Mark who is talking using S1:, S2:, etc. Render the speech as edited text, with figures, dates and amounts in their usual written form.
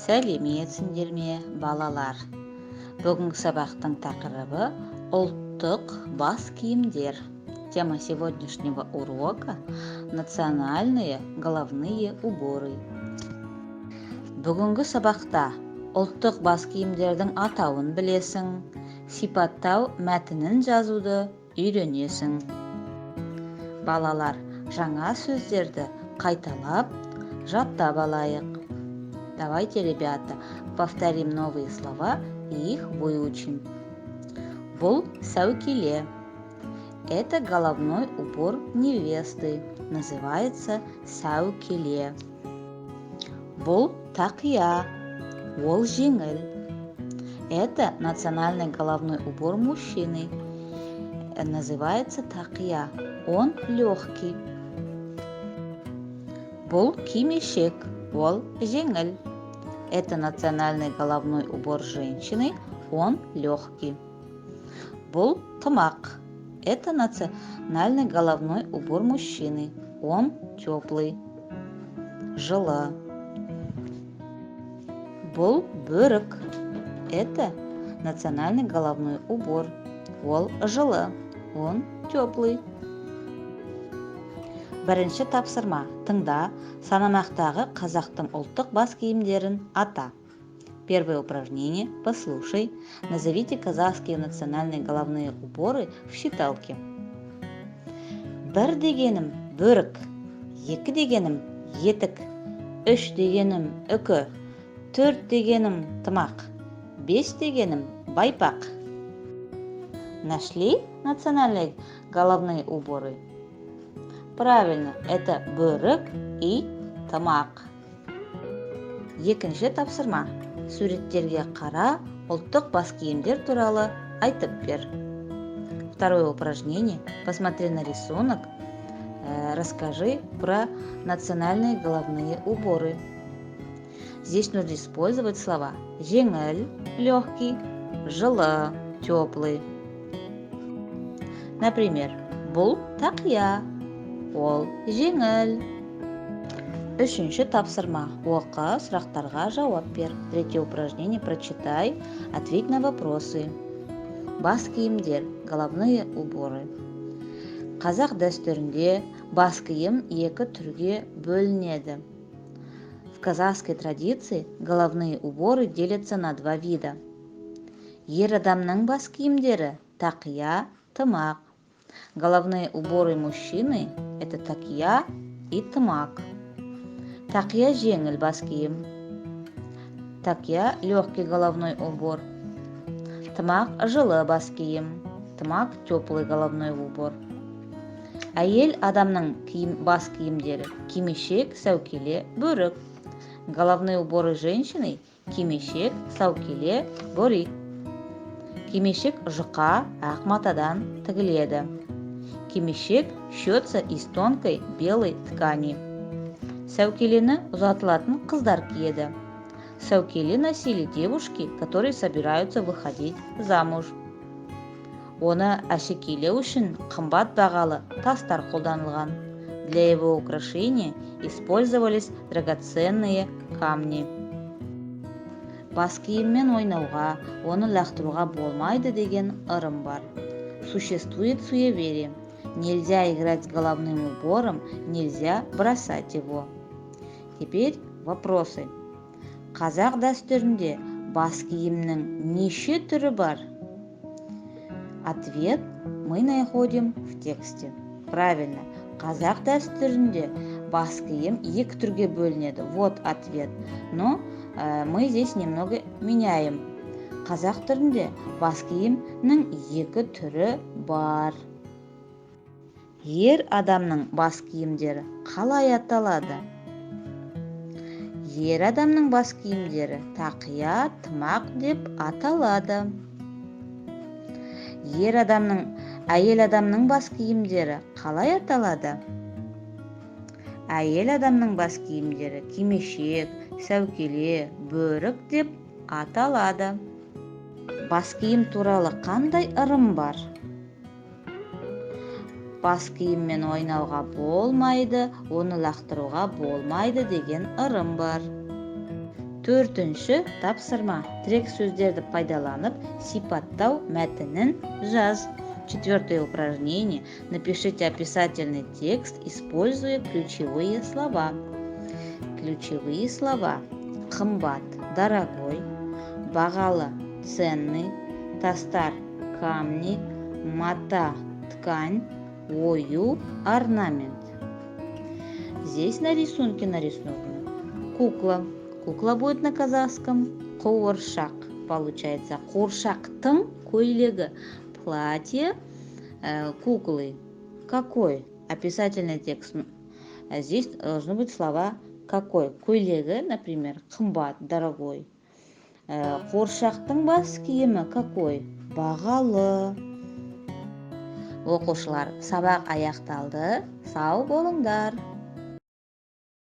S1: Сәлеметсіңдер ме, балалар? Бүгінгі сабақтың тақырыбы ұлттық бас киімдер. Тема сегодняшнего урока – национальные головные уборы. Бүгінгі сабақта ұлттық бас киімдердің атауын білесің, сипаттау мәтінін жазуды үйренесің. Балалар, жаңа сөздерді қайталап, жаттап алайық. Давайте, ребята, повторим новые слова и их выучим. Бұл сәукеле. Это головной убор невесты. Называется сәукеле. Бұл тақия. Ол жеңіл. Это национальный головной убор мужчины. Называется тақия. Он легкий. Бұл кимешек. Ол жеңіл. Это национальный головной убор женщины, он легкий. Бұл тымақ. Это национальный головной убор мужчины, он теплый. Жылы. Бұл бөрік. Это национальный головной убор, ол жылы, он теплый. Бірінші тапсырма. Тыңда, санамақтағы қазақтың ұлттық бас киімдерін ата. Первое упражнение. Послушай. Назовите казахские национальные головные уборы в считалке. Бір дегенім бөрік, екі дегенім етік, үш дегенім үкі, төрт дегенім тымақ, бес дегенім байпақ. Нашли национальные головные уборы? Правильно, это бөрік и тымақ. Екінші тапсырма. Суреттерге қара, ұлттық бас киімдер туралы айтып бер. Второе упражнение. Посмотри на рисунок. Расскажи про национальные головные уборы. Здесь нужно использовать слова жеңіл, легкий, жылы, теплый. Например, бұл тақия. Ол жеңіл. Үшінші тапсырма. Оқы, сұрақтарға жауап бер. Третье упражнение. Прочитай, ответь на вопросы. Бас киімдер, головные уборы. Қазақ дәстүрінде бас киім екі түрге бөлінеді. В казахской традиции головные уборы делятся на два вида. Ер адамның бас киімдері тақия, тымақ. Головные уборы мужчины – это тақия и тымақ. Тақия жеңіл бас киім. Тақия – легкий головной убор. Тымақ – жылы бас киім. Тымақ – теплый головной убор. Әйел адамның бас киімдері кимешек, сәукеле, бөрік. Головные уборы женщины – кимешек, сәукеле, борик. Кимешек жұқа, ақ матадан тігіледі. Кимешек шьется из тонкой белой ткани. Сәукелені ұзатылатын қыздар киеді. Сәукеле носили девушки, которые собираются выходить замуж. Оны әшекейлеу үшін қымбат бағалы тастар қолданылған. Для его украшения использовались драгоценные камни. Бас киіммен ойнауға, оны лақтыруға болмайды деген ырым бар. Существует суеверие. Нельзя играть с головным убором, нельзя бросать его. Теперь вопросы. Қазақ дәстүрінде бас киімнің неше түрі бар? Ответ мы находим в тексте. Правильно. Қазақ дәстүрінде бас киім екі түрге бөлінеді. Вот ответ. Но мы здесь немного меняем. Қазақ түрінде бас киімнің екі түрі бар. Ер адамның бас киімдері қалай аталады? Ер адамның бас киімдері тақия, тымақ деп аталады. Әйел адамның бас киімдері қалай аталады? Әйел адамның бас киімдері кимешек, сәукеле, бөрік деп аталады. Бас киім туралы қандай ырым бар? Бас киіммен ойнауға болмайды, оны лақтыруға болмайды деген ырым бар. Төртінші тапсырма. Тірек сөздерді пайдаланып, сипаттау мәтінін жаз. Четвертое упражнение. Напишите описательный текст, используя ключевые слова. Ключевые слова. Қымбат, дорогой, бағалы, ценный, тастар, камни, мата, ткань, ою, орнамент. Здесь на рисунке нарисована кукла. Кукла будет на казахском қуыршақ. Получается қуыршақтың көйлегі. Платье куклы. Какой? Описательный текст. Здесь должны быть слова какой. Көйлегі, например, қымбат, дорогой. Қуыршақтың бас киімі какой? Бағалы. Оқушылар, сабақ аяқталды. Сау болыңдар.